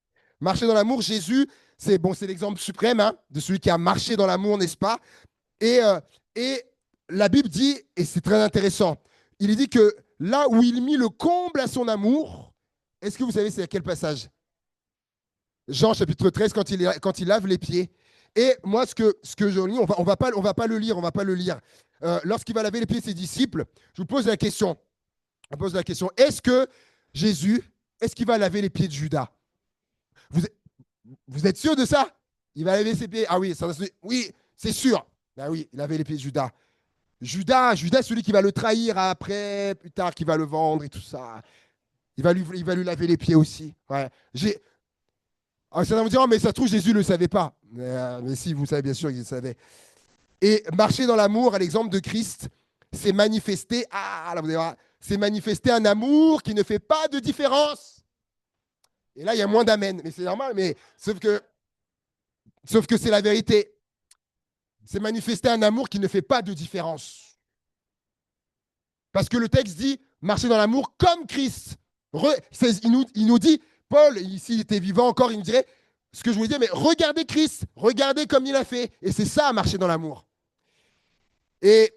Marcher dans l'amour, Jésus, c'est l'exemple suprême de celui qui a marché dans l'amour, n'est-ce pas? Et la Bible dit, et c'est très intéressant, il dit que là où il mit le comble à son amour, est-ce que vous savez c'est à quel passage? Jean chapitre 13, quand il lave les pieds. Et moi, ce que je lis, on va pas le lire. Lorsqu'il va laver les pieds de ses disciples, je vous pose la question. Est-ce que Jésus, est-ce qu'il va laver les pieds de Judas? Vous êtes sûr de ça? Il va laver ses pieds? Ah oui, oui, c'est sûr. Ah oui, il lavait les pieds de Judas. Judas, celui qui va le trahir après, plus tard, qui va le vendre et tout ça. Il va lui laver les pieds aussi. Ouais. Alors, ça va me dire, oh, mais ça se trouve, Jésus ne le savait pas. Mais si, vous savez bien sûr qu'ils savaient. Et marcher dans l'amour, à l'exemple de Christ, c'est manifester, là, vous allez voir, c'est manifester un amour qui ne fait pas de différence. Et là, il y a moins d'amen. Mais c'est normal, mais sauf que c'est la vérité. C'est manifester un amour qui ne fait pas de différence. Parce que le texte dit, marcher dans l'amour comme Christ. Il nous dit, Paul, s'il était vivant encore, il nous dirait, ce que je voulais dire, mais regardez Christ, regardez comme il a fait. Et c'est ça, marcher dans l'amour. Et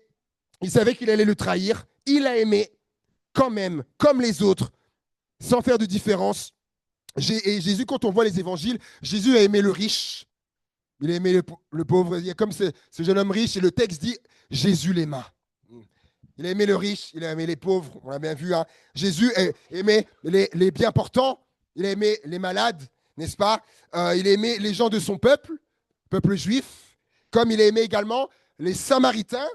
il savait qu'il allait le trahir. Il a aimé quand même, comme les autres, sans faire de différence. Et Jésus, quand on voit les évangiles, Jésus a aimé le riche. Il a aimé le pauvre. Il y a comme ce jeune homme riche. Et le texte dit, Jésus l'aima. Il a aimé le riche, il a aimé les pauvres, on l'a bien vu. Hein. Jésus a aimé les bien portants, il a aimé les malades, n'est-ce pas? Il a aimé les gens de son peuple juif, comme il a aimé également les Samaritains,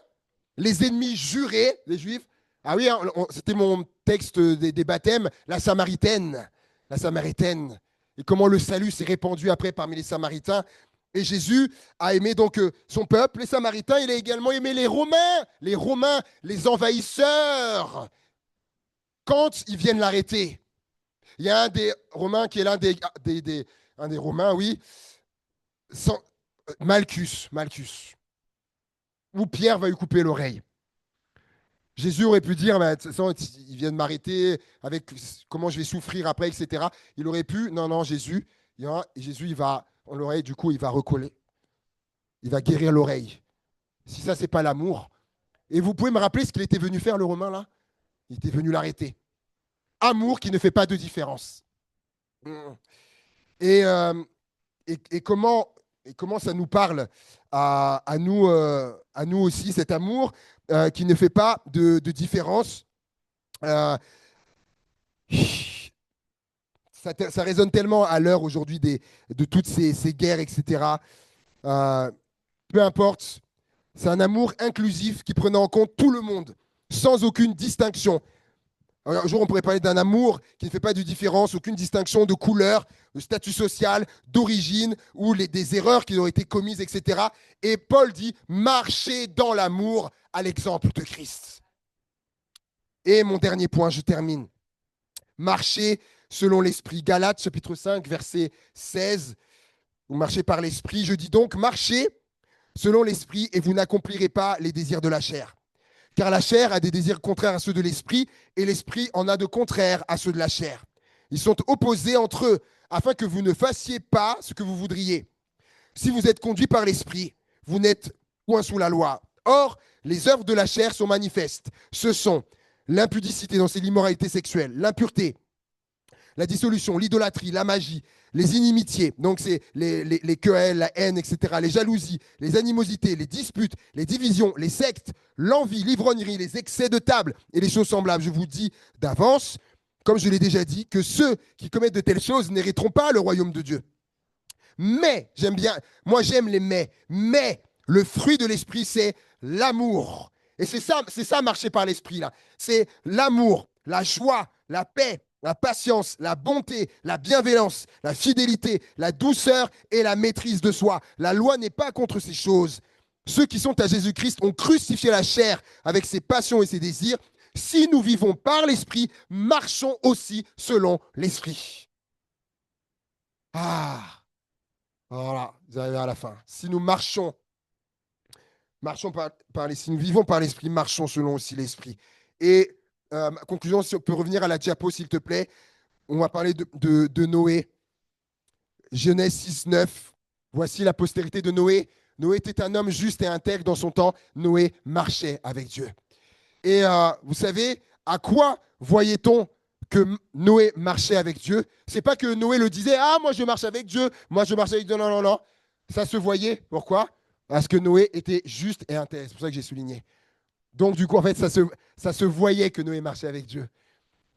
les ennemis jurés des Juifs. Ah oui, hein, c'était mon texte des baptêmes, la Samaritaine. La Samaritaine. Et comment le salut s'est répandu après parmi les Samaritains. Et Jésus a aimé donc son peuple, les Samaritains. Il a également aimé les Romains, les envahisseurs, quand ils viennent l'arrêter. Il y a un des Romains qui est l'un un des Romains, oui, Malchus, où Pierre va lui couper l'oreille. Jésus aurait pu dire, bah, ils viennent m'arrêter, avec comment je vais souffrir après, etc. Il aurait pu, non, Jésus, on l'oreille, du coup, il va recoller. Il va guérir l'oreille. Si ça, c'est pas l'amour. Et vous pouvez me rappeler ce qu'il était venu faire, le Romain, là? Il était venu l'arrêter. Amour qui ne fait pas de différence. Et comment ça nous parle à nous aussi, cet amour qui ne fait pas de différence. Ça résonne tellement à l'heure aujourd'hui de toutes ces guerres, etc. Peu importe, c'est un amour inclusif qui prenait en compte tout le monde, sans aucune distinction. Un jour, on pourrait parler d'un amour qui ne fait pas de différence, aucune distinction de couleur, de statut social, d'origine, ou des erreurs qui ont été commises, etc. Et Paul dit, marchez dans l'amour à l'exemple de Christ. Et mon dernier point, je termine. Marchez selon l'esprit. Galates, chapitre 5, verset 16. Vous marchez par l'esprit. Je dis donc, marchez selon l'esprit et vous n'accomplirez pas les désirs de la chair. Car la chair a des désirs contraires à ceux de l'esprit, et l'esprit en a de contraires à ceux de la chair. Ils sont opposés entre eux, afin que vous ne fassiez pas ce que vous voudriez. Si vous êtes conduit par l'esprit, vous n'êtes point sous la loi. Or, les œuvres de la chair sont manifestes. Ce sont l'impudicité, donc c'est l'immoralité sexuelle, l'impureté, la dissolution, l'idolâtrie, la magie, les inimitiés, donc c'est les querelles, la haine, etc., les jalousies, les animosités, les disputes, les divisions, les sectes, l'envie, l'ivrognerie, les excès de table et les choses semblables. Je vous dis d'avance, comme je l'ai déjà dit, que ceux qui commettent de telles choses n'hériteront pas le royaume de Dieu. Mais, moi j'aime les mais le fruit de l'esprit, c'est l'amour. Et c'est ça marcher par l'esprit là. C'est l'amour, la joie, la paix, la patience, la bonté, la bienveillance, la fidélité, la douceur et la maîtrise de soi. La loi n'est pas contre ces choses. Ceux qui sont à Jésus-Christ ont crucifié la chair avec ses passions et ses désirs. Si nous vivons par l'esprit, marchons aussi selon l'esprit. Voilà, vous arrivez à la fin. Si nous si nous vivons par l'esprit, marchons selon aussi l'esprit. Et ma conclusion, si on peut revenir à la diapo, s'il te plaît. On va parler de Noé. Genèse 6, 9. Voici la postérité de Noé. Noé était un homme juste et intègre dans son temps. Noé marchait avec Dieu. Et vous savez, à quoi voyait-on que Noé marchait avec Dieu? C'est pas que Noé le disait, moi je marche avec Dieu, moi je marche avec Dieu. Non, non, non. Ça se voyait. Pourquoi? Parce que Noé était juste et intègre. C'est pour ça que j'ai souligné. Donc, du coup, en fait, ça se voyait que Noé marchait avec Dieu.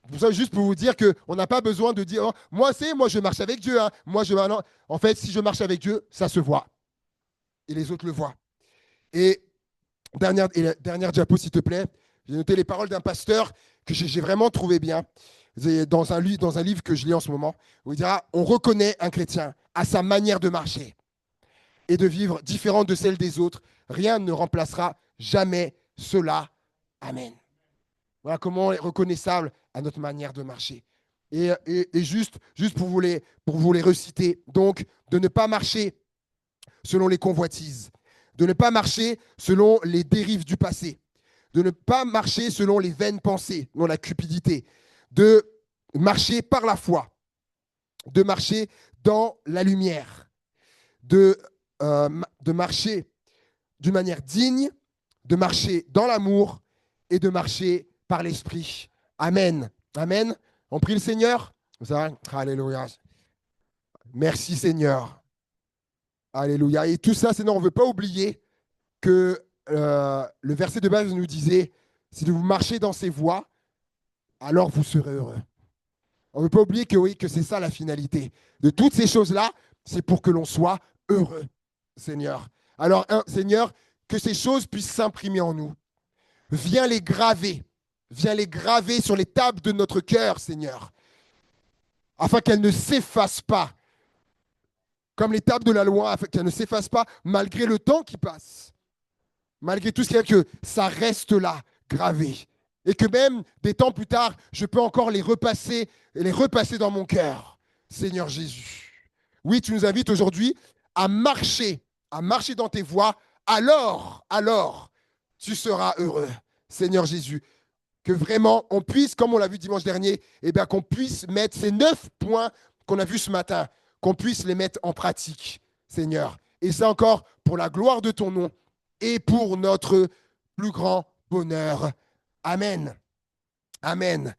Pour ça, juste pour vous dire qu'on n'a pas besoin de dire, moi je marche avec Dieu. Hein. Non. En fait, si je marche avec Dieu, ça se voit. Et les autres le voient. Et dernière diapo, s'il te plaît. J'ai noté les paroles d'un pasteur que j'ai vraiment trouvé bien dans un livre que je lis en ce moment, où il dira, on reconnaît un chrétien à sa manière de marcher. et de vivre différente de celle des autres. Rien ne remplacera jamais cela. Amen. Voilà comment est reconnaissable à notre manière de marcher. Et juste pour vous les reciter, donc de ne pas marcher selon les convoitises, de ne pas marcher selon les dérives du passé, de ne pas marcher selon les vaines pensées, selon la cupidité, de marcher par la foi, de marcher dans la lumière, de marcher d'une manière digne, de marcher dans l'amour et de marcher par l'esprit. Amen. Amen. On prie le Seigneur. Alléluia. Merci Seigneur. Alléluia. Et tout ça, Seigneur, on ne veut pas oublier que le verset de base nous disait, si vous marchez dans ces voies, alors vous serez heureux. On ne veut pas oublier que oui, que c'est ça la finalité. De toutes ces choses-là, c'est pour que l'on soit heureux, Seigneur. Alors, Seigneur, que ces choses puissent s'imprimer en nous. Viens les graver. Viens les graver sur les tables de notre cœur, Seigneur, afin qu'elles ne s'effacent pas, comme les tables de la loi, afin qu'elles ne s'effacent pas malgré le temps qui passe, malgré tout ce qu'il y a, que ça reste là, gravé. Et que même des temps plus tard, je peux encore les repasser dans mon cœur, Seigneur Jésus. Oui, tu nous invites aujourd'hui à marcher dans tes voies, alors, tu seras heureux, Seigneur Jésus. Que vraiment, on puisse, comme on l'a vu dimanche dernier, eh bien, qu'on puisse mettre ces 9 points qu'on a vus ce matin, qu'on puisse les mettre en pratique, Seigneur. Et c'est encore pour la gloire de ton nom et pour notre plus grand bonheur. Amen. Amen.